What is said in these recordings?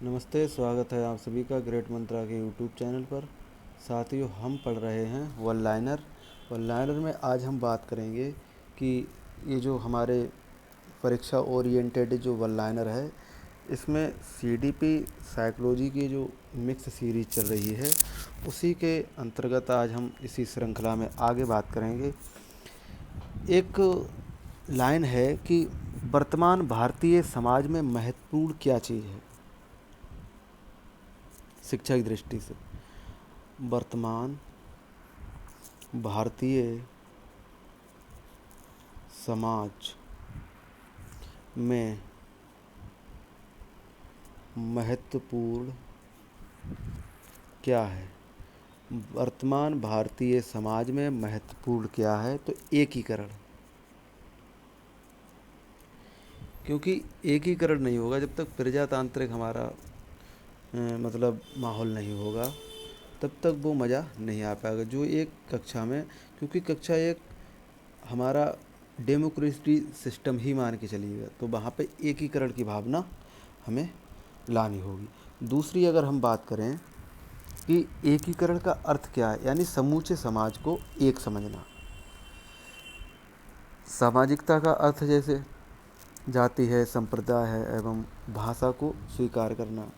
नमस्ते, स्वागत है आप सभी का ग्रेट मंत्रा के यूट्यूब चैनल पर। साथियों, हम पढ़ रहे हैं वन लाइनर। वन लाइनर में आज हम बात करेंगे कि ये जो हमारे परीक्षा ओरिएंटेड जो वन लाइनर है, इसमें सीडीपी साइकोलॉजी की जो मिक्स सीरीज चल रही है, उसी के अंतर्गत आज हम इसी श्रृंखला में आगे बात करेंगे। एक लाइन है कि वर्तमान भारतीय समाज में महत्वपूर्ण क्या चीज़ है शिक्षा की दृष्टि से। वर्तमान भारतीय समाज में महत्वपूर्ण क्या है। वर्तमान भारतीय समाज में महत्वपूर्ण क्या है, तो एकीकरण। क्योंकि एकीकरण नहीं होगा जब तक प्रजातांत्रिक हमारा मतलब माहौल नहीं होगा, तब तक वो मज़ा नहीं आ पाएगा जो एक कक्षा में। क्योंकि कक्षा एक हमारा डेमोक्रेसी सिस्टम ही मान के चलिएगा, तो वहाँ पे एकीकरण की भावना हमें लानी होगी। दूसरी अगर हम बात करें कि एकीकरण का अर्थ क्या है, यानी समूचे समाज को एक समझना। सामाजिकता का अर्थ जैसे जाति है, संप्रदाय है एवं भाषा को स्वीकार करना।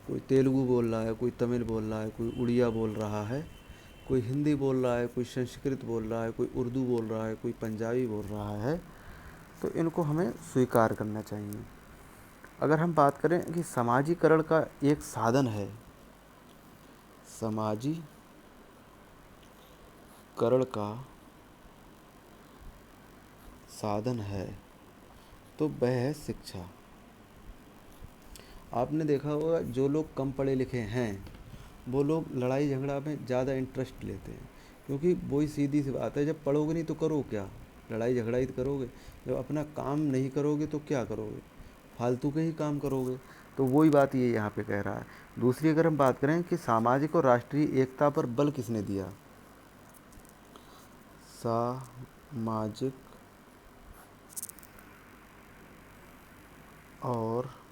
कोई तेलुगु बोल रहा है, कोई तमिल बोल रहा है, कोई उड़िया बोल रहा है, कोई हिंदी बोल रहा है, कोई संस्कृत बोल रहा है, कोई उर्दू बोल रहा है, कोई पंजाबी बोल रहा है, तो इनको हमें स्वीकार करना चाहिए। अगर हम बात करें कि समाजीकरण का एक साधन है, समाजीकरण का साधन है, तो वह है शिक्षा। आपने देखा होगा जो लोग कम पढ़े लिखे हैं वो लोग लड़ाई झगड़ा में ज़्यादा इंटरेस्ट लेते हैं। क्योंकि वही सीधी सी बात है, जब पढ़ोगे नहीं तो करो क्या, लड़ाई झगड़ा ही तो करोगे। जब अपना काम नहीं करोगे तो क्या करोगे, फालतू के ही काम करोगे। तो वही बात ये यहाँ पे कह रहा है। दूसरी अगर हम बात करें कि सामाजिक और राष्ट्रीय एकता पर बल किसने दिया। सामाजिक और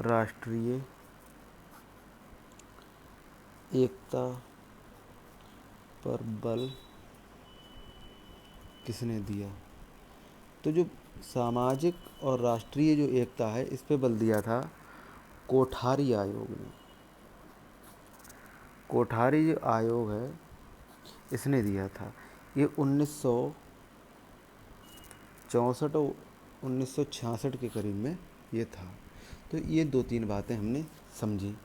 राष्ट्रीय एकता पर बल किसने दिया। तो जो सामाजिक और राष्ट्रीय जो एकता है, इस पे बल दिया था कोठारी आयोग ने। कोठारी जो आयोग है, इसने दिया था। ये 1964 और 1966 के करीब में ये था। तो ये दो तीन बातें हमने समझी।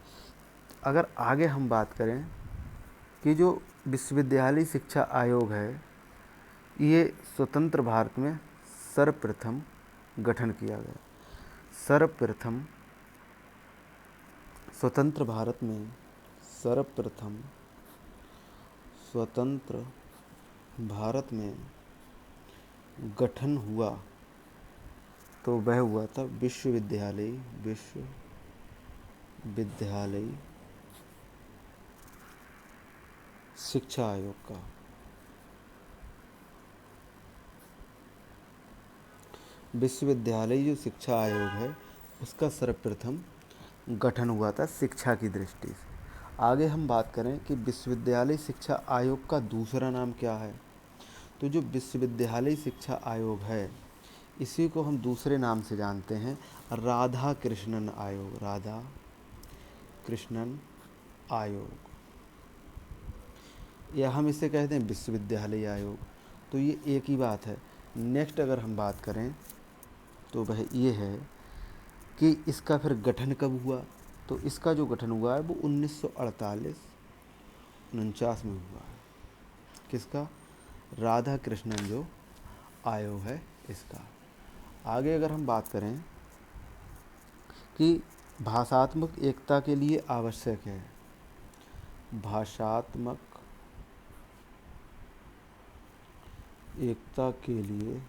अगर आगे हम बात करें कि जो विश्वविद्यालय शिक्षा आयोग है, ये स्वतंत्र भारत में सर्वप्रथम गठन किया गया। सर्वप्रथम स्वतंत्र भारत में सर्वप्रथम स्वतंत्र भारत में गठन हुआ, तो वह हुआ था विश्वविद्यालय शिक्षा आयोग का। विश्वविद्यालय जो शिक्षा आयोग है, उसका सर्वप्रथम गठन हुआ था शिक्षा की दृष्टि से। आगे हम बात करें कि विश्वविद्यालय शिक्षा आयोग का दूसरा नाम क्या है, तो जो विश्वविद्यालय शिक्षा आयोग है, इसी को हम दूसरे नाम से जानते हैं राधा कृष्णन आयोग। राधा कृष्णन आयोग, या हम इसे कहते हैं विश्वविद्यालय आयोग। तो ये एक ही बात है। नेक्स्ट अगर हम बात करें तो वह ये है कि इसका फिर गठन कब हुआ। तो इसका जो गठन हुआ है वो 1948-49 में हुआ है। किसका? राधा कृष्णन जो आयोग है इसका। आगे अगर हम बात करें कि भाषात्मक एकता के लिए आवश्यक है, भाषात्मक एकता के लिए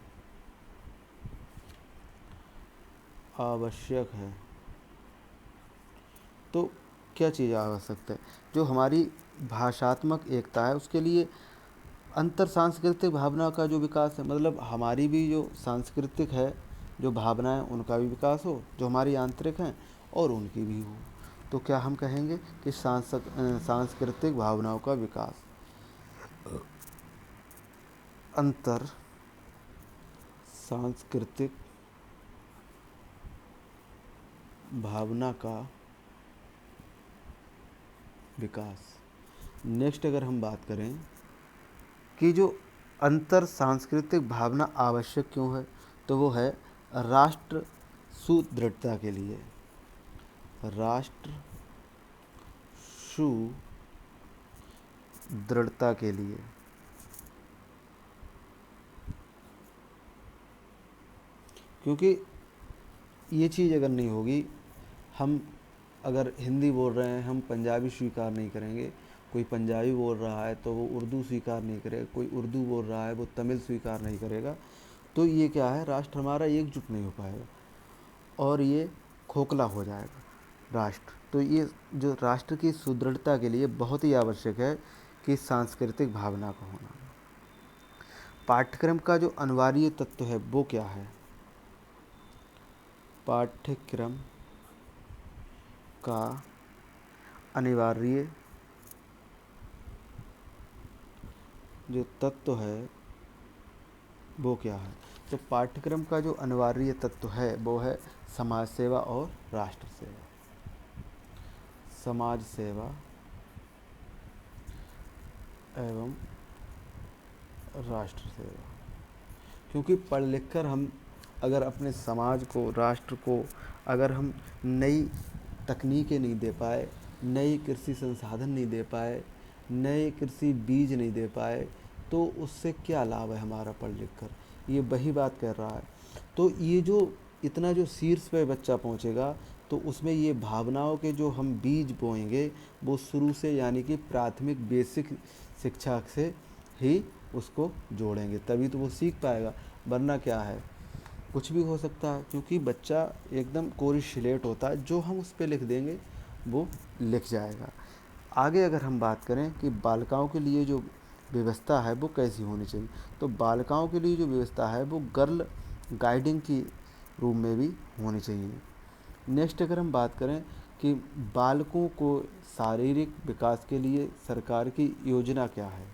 आवश्यक है, तो क्या चीज़ आवश्यक है। जो हमारी भाषात्मक एकता है उसके लिए अंतर सांस्कृतिक भावना का जो विकास है, मतलब हमारी भी जो सांस्कृतिक है जो भावनाएं उनका भी विकास हो, जो हमारी आंतरिक हैं और उनकी भी हो। तो क्या हम कहेंगे कि सांस्कृतिक भावनाओं का विकास, अंतर सांस्कृतिक भावना का विकास। नेक्स्ट अगर हम बात करें कि जो अंतर सांस्कृतिक भावना आवश्यक क्यों है, तो वो है राष्ट्र सुदृढ़ता के लिए। राष्ट्र सुदृढ़ता के लिए। क्योंकि ये चीज़ अगर नहीं होगी, हम अगर हिंदी बोल रहे हैं हम पंजाबी स्वीकार नहीं करेंगे, कोई पंजाबी बोल रहा है तो वो उर्दू स्वीकार नहीं करेगा, कोई उर्दू बोल रहा है वो तमिल स्वीकार नहीं करेगा, तो ये क्या है, राष्ट्र हमारा एकजुट नहीं हो पाएगा और ये खोखला हो जाएगा राष्ट्र। तो ये जो राष्ट्र की सुदृढ़ता के लिए बहुत ही आवश्यक है कि सांस्कृतिक भावना का होना। पाठ्यक्रम का जो अनिवार्य तत्व है वो क्या है? पाठ्यक्रम का अनिवार्य जो तत्व है वो क्या है? तो पाठ्यक्रम का जो अनिवार्य तत्व है वो है समाज सेवा और राष्ट्र सेवा। समाज सेवा एवं राष्ट्र सेवा। क्योंकि पढ़ लिख कर हम अगर अपने समाज को, राष्ट्र को अगर हम नई तकनीकें नहीं दे पाए, नई कृषि संसाधन नहीं दे पाए, नए कृषि बीज नहीं दे पाए, तो उससे क्या लाभ है हमारा पढ़ लिख कर? ये वही बात कर रहा है। तो ये जो इतना जो शीर्ष पे बच्चा पहुंचेगा, तो उसमें ये भावनाओं के जो हम बीज बोएंगे वो शुरू से, यानी कि प्राथमिक बेसिक शिक्षा से ही उसको जोड़ेंगे, तभी तो वो सीख पाएगा। वरना क्या है, कुछ भी हो सकता है, क्योंकि बच्चा एकदम कोरी स्लेट होता है, जो हम उस पर लिख देंगे वो लिख जाएगा। आगे अगर हम बात करें कि बालिकाओं के लिए जो व्यवस्था है वो कैसी होनी चाहिए, तो बालिकाओं के लिए जो व्यवस्था है वो गर्ल गाइडिंग की रूप में भी होनी चाहिए। नेक्स्ट अगर हम बात करें कि बालकों को शारीरिक विकास के लिए सरकार की योजना क्या है?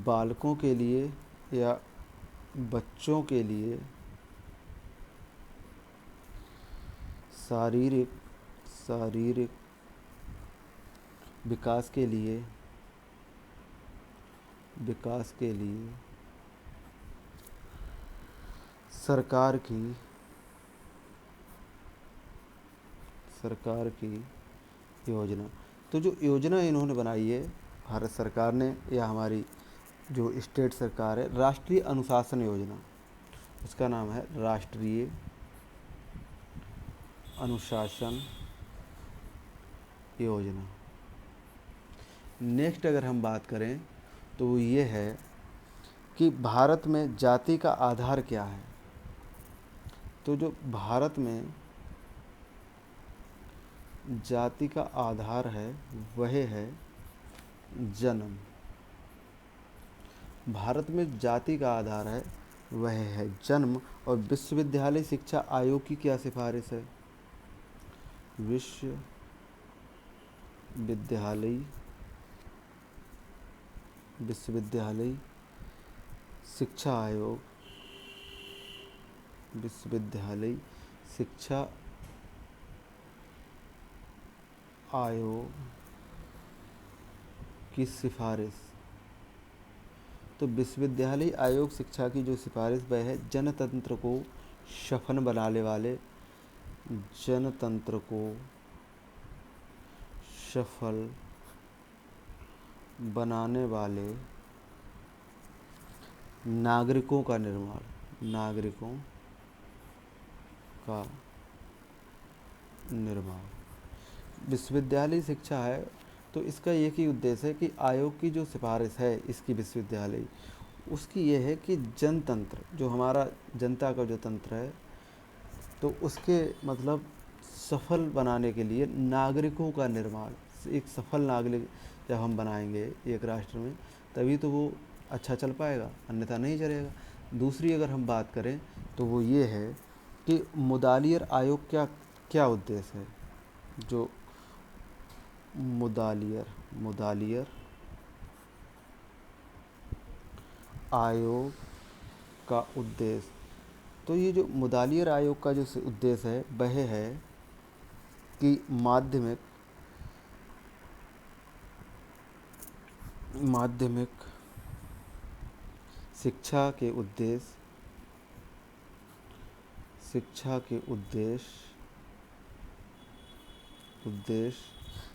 बालकों के लिए या बच्चों के लिए शारीरिक विकास के लिए सरकार की योजना। तो जो योजना इन्होंने बनाई है भारत सरकार ने या हमारी जो स्टेट सरकार है, राष्ट्रीय अनुशासन योजना, उसका नाम है राष्ट्रीय अनुशासन योजना। नेक्स्ट अगर हम बात करें तो वो ये है कि भारत में जाति का आधार क्या है? तो जो भारत में जाति का आधार है वह है जन्म। भारत में जाति का आधार है वह है जन्म। और विश्वविद्यालय शिक्षा आयोग की क्या सिफारिश है? विश्वविद्यालय शिक्षा आयोग, विश्वविद्यालय शिक्षा आयोग की सिफारिश। तो विश्वविद्यालय आयोग शिक्षा की जो सिफारिश वह है जनतंत्र को सफल बनाने वाले, जनतंत्र को सफल बनाने वाले नागरिकों का निर्माण। विश्वविद्यालय शिक्षा है तो इसका एक ही उद्देश्य है कि आयोग की जो सिफारिश है इसकी विश्वविद्यालय, उसकी ये है कि जनतंत्र, जो हमारा जनता का जो तंत्र है, तो उसके मतलब सफल बनाने के लिए नागरिकों का निर्माण। एक सफल नागरिक जब हम बनाएंगे एक राष्ट्र में, तभी तो वो अच्छा चल पाएगा, अन्यथा नहीं चलेगा। दूसरी अगर हम बात करें तो वो ये है कि मुदालियर आयोग क्या क्या उद्देश्य है। जो मुदालियर आयोग का उद्देश्य, तो ये जो मुदालियर आयोग का जो उद्देश्य है वह है कि माध्यमिक शिक्षा के उद्देश्य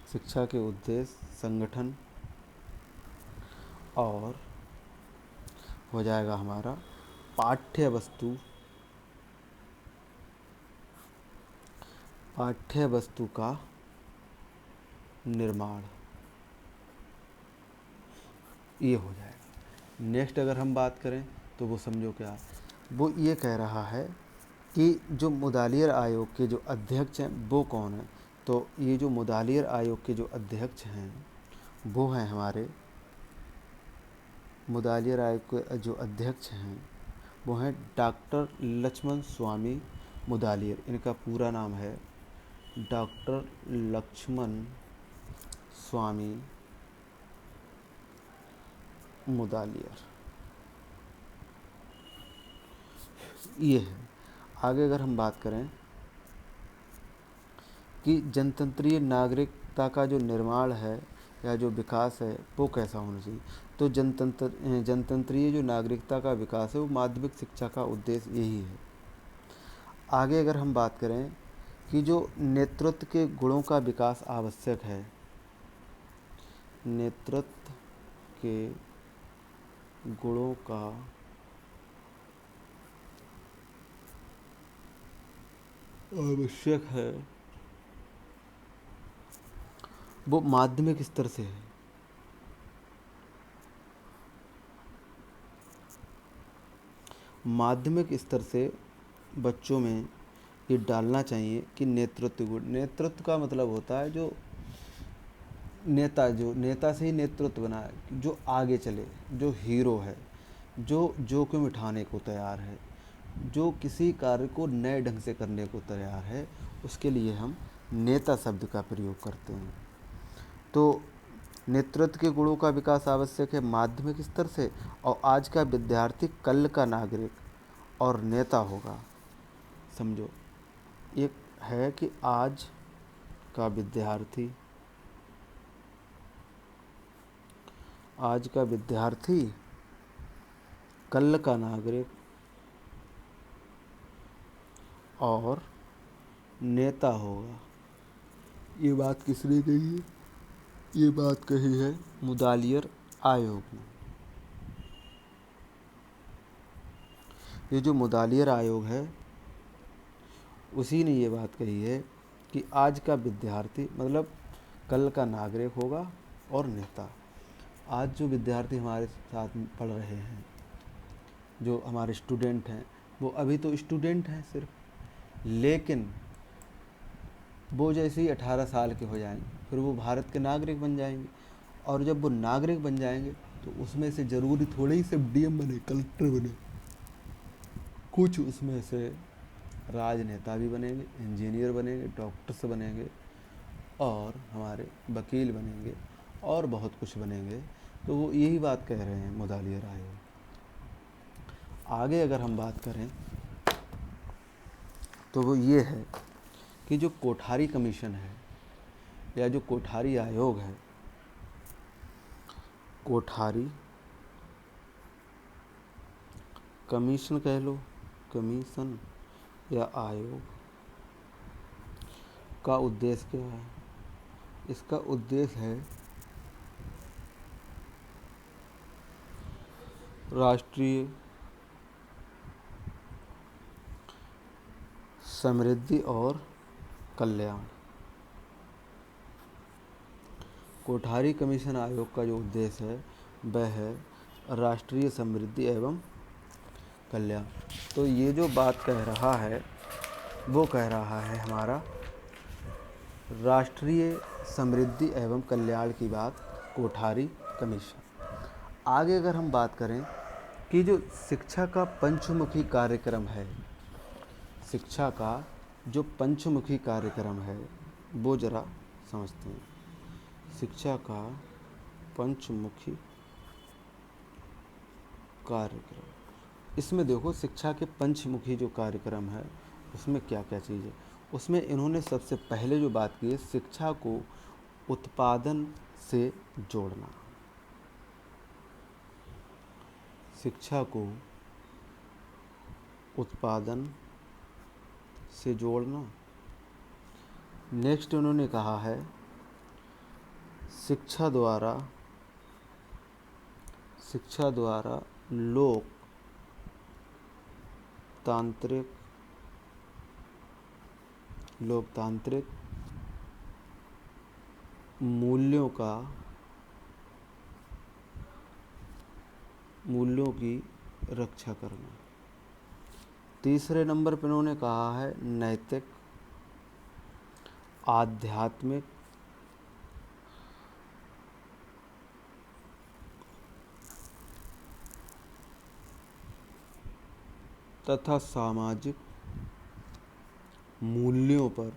शिक्षा के उद्देश्य संगठन और हो जाएगा हमारा पाठ्य वस्तु का निर्माण, ये हो जाएगा। नेक्स्ट अगर हम बात करें तो वो समझो क्या, वो ये कह रहा है कि जो मुदालियर आयोग के जो अध्यक्ष हैं वो कौन है। तो ये जो मुदालियर आयोग के जो अध्यक्ष हैं वो हैं हमारे, मुदालियर आयोग के जो अध्यक्ष हैं वो हैं डॉक्टर लक्ष्मण स्वामी मुदालियर। इनका पूरा नाम है डॉक्टर लक्ष्मण स्वामी मुदालियर, ये है। आगे अगर हम बात करें कि जनतंत्रीय नागरिकता का जो निर्माण है या जो विकास है वो कैसा होना चाहिए, तो जनतंत्रीय जो नागरिकता का विकास है वो माध्यमिक शिक्षा का उद्देश्य यही है। आगे अगर हम बात करें कि जो नेतृत्व के गुणों का विकास आवश्यक है, नेतृत्व के गुणों का आवश्यक है वो माध्यमिक स्तर से है। माध्यमिक स्तर से बच्चों में ये डालना चाहिए कि नेतृत्व गुण, नेतृत्व का मतलब होता है जो नेता से ही नेतृत्व बना है, जो आगे चले, जो हीरो है, जो जोखिम उठाने को तैयार है, जो किसी कार्य को नए ढंग से करने को तैयार है, उसके लिए हम नेता शब्द का प्रयोग करते हैं। तो नेतृत्व के गुणों का विकास आवश्यक है माध्यमिक स्तर से, और आज का विद्यार्थी कल का नागरिक और नेता होगा। समझो, एक है कि आज का विद्यार्थी कल का नागरिक और नेता होगा। ये बात किसने कही है? ये बात कही है मुदालियर आयोग ने। ये जो मुदालियर आयोग है उसी ने ये बात कही है कि आज का विद्यार्थी मतलब कल का नागरिक होगा और नेता। आज जो विद्यार्थी हमारे साथ पढ़ रहे हैं, जो हमारे स्टूडेंट हैं, वो अभी तो स्टूडेंट हैं सिर्फ, लेकिन वो जैसे ही 18 साल के हो जाएंगे फिर वो भारत के नागरिक बन जाएंगे, और जब वो नागरिक बन जाएंगे तो उसमें से ज़रूरी थोड़े ही से डीएम बने, कलेक्टर बने, कुछ उसमें से राजनेता भी बनेंगे, इंजीनियर बनेंगे, डॉक्टर्स बनेंगे, और हमारे वकील बनेंगे, और बहुत कुछ बनेंगे। तो वो यही बात कह रहे हैं मुदालियर आयोग। आगे अगर हम बात करें तो वो ये है कि जो कोठारी कमीशन है या जो कोठारी आयोग है, कोठारी कमीशन कह लो, कमीशन या आयोग का उद्देश्य क्या है? इसका उद्देश्य है राष्ट्रीय समृद्धि और कल्याण। कोठारी कमीशन आयोग का जो उद्देश्य है वह है राष्ट्रीय समृद्धि एवं कल्याण। तो ये जो बात कह रहा है वो कह रहा है हमारा राष्ट्रीय समृद्धि एवं कल्याण की बात, कोठारी कमीशन। आगे अगर हम बात करें कि जो शिक्षा का पंचमुखी कार्यक्रम है, शिक्षा का जो पंचमुखी कार्यक्रम है वो ज़रा समझते हैं। शिक्षा का पंचमुखी कार्यक्रम, इसमें देखो शिक्षा के पंचमुखी जो कार्यक्रम है उसमें क्या क्या चीज़ है। उसमें इन्होंने सबसे पहले जो बात की है, शिक्षा को उत्पादन से जोड़ना। शिक्षा को उत्पादन से जोड़ना। नेक्स्ट उन्होंने कहा है शिक्षा द्वारा लोकतांत्रिक मूल्यों की रक्षा करना। तीसरे नंबर पर उन्होंने कहा है नैतिक, आध्यात्मिक तथा सामाजिक मूल्यों पर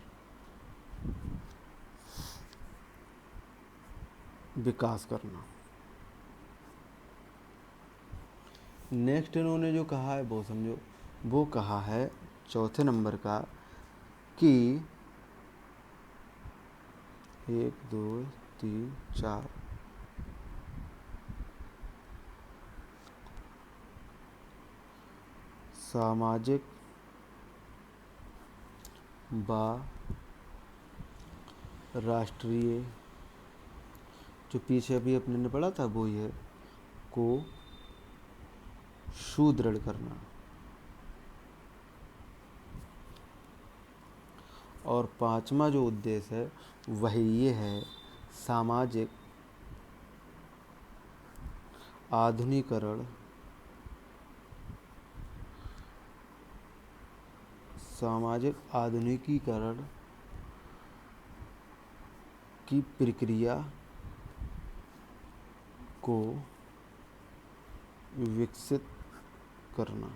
विकास करना। नेक्स्ट इन्होंने जो कहा है वो समझो, वो कहा है चौथे नंबर का कि 1 2 3 4 सामाजिक व राष्ट्रीय, जो पीछे अभी अपने ने पढ़ा था वो ही है, को सुदृढ़ करना। और पांचवा जो उद्देश्य है वही ये है, सामाजिक आधुनिकीकरण की प्रक्रिया को विकसित करना।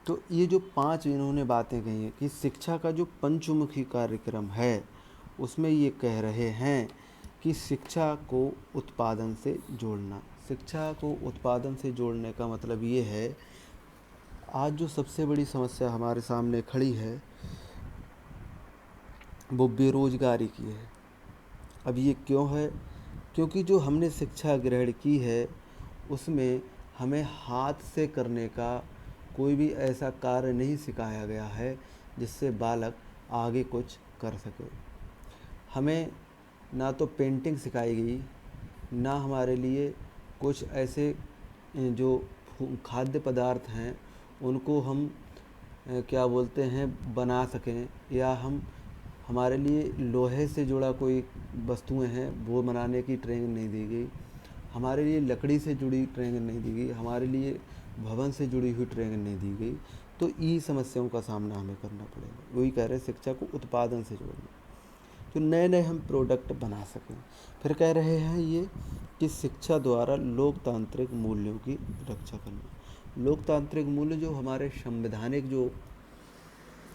तो ये जो 5 इन्होंने बातें कही हैं कि शिक्षा का जो पंचमुखी कार्यक्रम है उसमें ये कह रहे हैं कि शिक्षा को उत्पादन से जोड़ना। शिक्षा को उत्पादन से जोड़ने का मतलब ये है, आज जो सबसे बड़ी समस्या हमारे सामने खड़ी है वो बेरोजगारी की है। अब ये क्यों है? क्योंकि जो हमने शिक्षा ग्रहण की है उसमें हमें हाथ से करने का कोई भी ऐसा कार्य नहीं सिखाया गया है जिससे बालक आगे कुछ कर सके। हमें ना तो पेंटिंग सिखाई गई, ना हमारे लिए कुछ ऐसे जो खाद्य पदार्थ हैं उनको हम क्या बोलते हैं बना सकें, या हमारे लिए लोहे से जुड़ा कोई वस्तुएं हैं वो बनाने की ट्रेनिंग नहीं दी गई, हमारे लिए लकड़ी से जुड़ी ट्रेनिंग नहीं दी गई, हमारे लिए भवन से जुड़ी हुई ट्रेनिंग नहीं दी गई। तो ये समस्याओं का सामना हमें करना पड़ेगा। वही कह रहे हैं शिक्षा को उत्पादन से जोड़ना, जो नए नए हम प्रोडक्ट बना सकें। फिर कह रहे हैं ये कि शिक्षा द्वारा लोकतांत्रिक मूल्यों की रक्षा करना। लोकतांत्रिक मूल्य जो हमारे संवैधानिक जो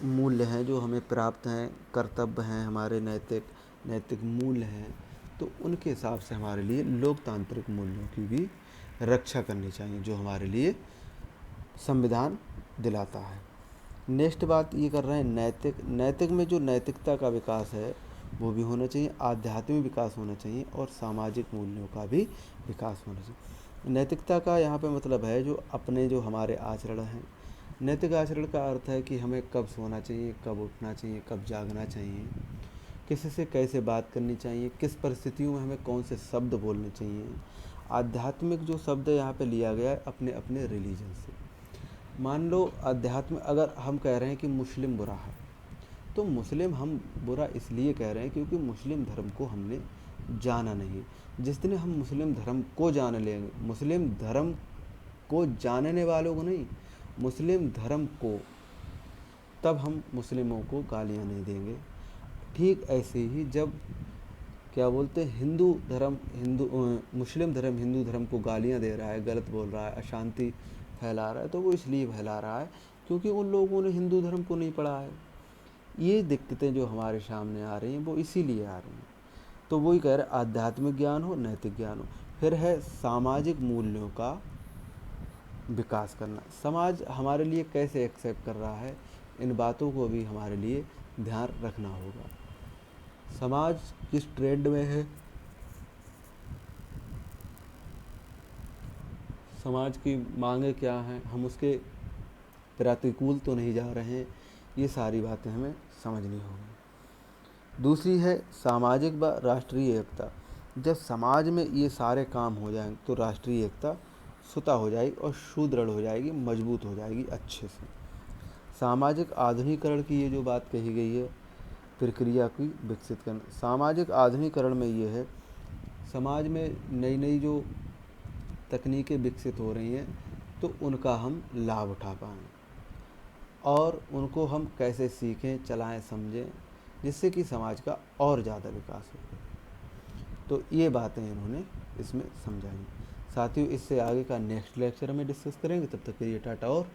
मूल्य हैं, जो हमें प्राप्त हैं, कर्तव्य हैं, हमारे नैतिक मूल्य हैं, तो उनके हिसाब से हमारे लिए लोकतांत्रिक मूल्यों की भी रक्षा करनी चाहिए जो हमारे लिए संविधान दिलाता है। नेक्स्ट बात ये कर रहे हैं नैतिक में जो नैतिकता का विकास है वो भी होना चाहिए, आध्यात्मिक विकास होना चाहिए और सामाजिक मूल्यों का भी विकास होना चाहिए। नैतिकता का यहाँ पे मतलब है जो अपने जो हमारे आचरण हैं। नैतिक आचरण का अर्थ है कि हमें कब सोना चाहिए, कब उठना चाहिए, कब जागना चाहिए, किसी से कैसे बात करनी चाहिए, किस परिस्थितियों में हमें कौन से शब्द बोलने चाहिए। आध्यात्मिक जो शब्द यहाँ पे लिया गया है अपने अपने रिलीजन से। मान लो अध्यात्म, अगर हम कह रहे हैं कि मुस्लिम बुरा है, तो मुस्लिम हम बुरा इसलिए कह रहे हैं क्योंकि मुस्लिम धर्म को हमने जाना नहीं। जिस दिन हम मुस्लिम धर्म को जान लेंगे, मुस्लिम धर्म को जानने वालों को नहीं, मुस्लिम धर्म को, तब हम मुस्लिमों को गालियाँ नहीं देंगे। ठीक ऐसे ही जब क्या बोलते हैं, मुस्लिम धर्म हिंदू धर्म को गालियाँ दे रहा है, गलत बोल रहा है, अशांति फैला रहा है, तो वो इसलिए फैला रहा है क्योंकि उन लोगों ने हिंदू धर्म को नहीं पढ़ा है। ये दिक्कतें जो हमारे सामने आ रही हैं वो इसीलिए आ रही हैं। तो वही कह रहे, आध्यात्मिक ज्ञान हो, नैतिक ज्ञान हो। फिर है सामाजिक मूल्यों का विकास करना। समाज हमारे लिए कैसे एक्सेप्ट कर रहा है, इन बातों को भी हमारे लिए ध्यान रखना होगा। समाज किस ट्रेंड में है, समाज की मांगें क्या हैं, हम उसके प्रतिकूल तो नहीं जा रहे हैं, ये सारी बातें हमें समझनी होगी। दूसरी है सामाजिक व राष्ट्रीय एकता। जब समाज में ये सारे काम हो जाएंगे तो राष्ट्रीय एकता स्वतः हो जाएगी और सुदृढ़ हो जाएगी, मजबूत हो जाएगी अच्छे से। सामाजिक आधुनिकीकरण की ये जो बात कही गई है, प्रक्रिया की विकसित करना। सामाजिक आधुनिकीकरण में ये है, समाज में नई नई जो तकनीकें विकसित हो रही हैं तो उनका हम लाभ उठा पाएँ और उनको हम कैसे सीखें, चलाएं, समझें, जिससे कि समाज का और ज़्यादा विकास हो। तो ये बातें इन्होंने इसमें समझाई। साथियों, इससे आगे का नेक्स्ट लेक्चर में डिस्कस करेंगे। तब तक के लिए टाटा और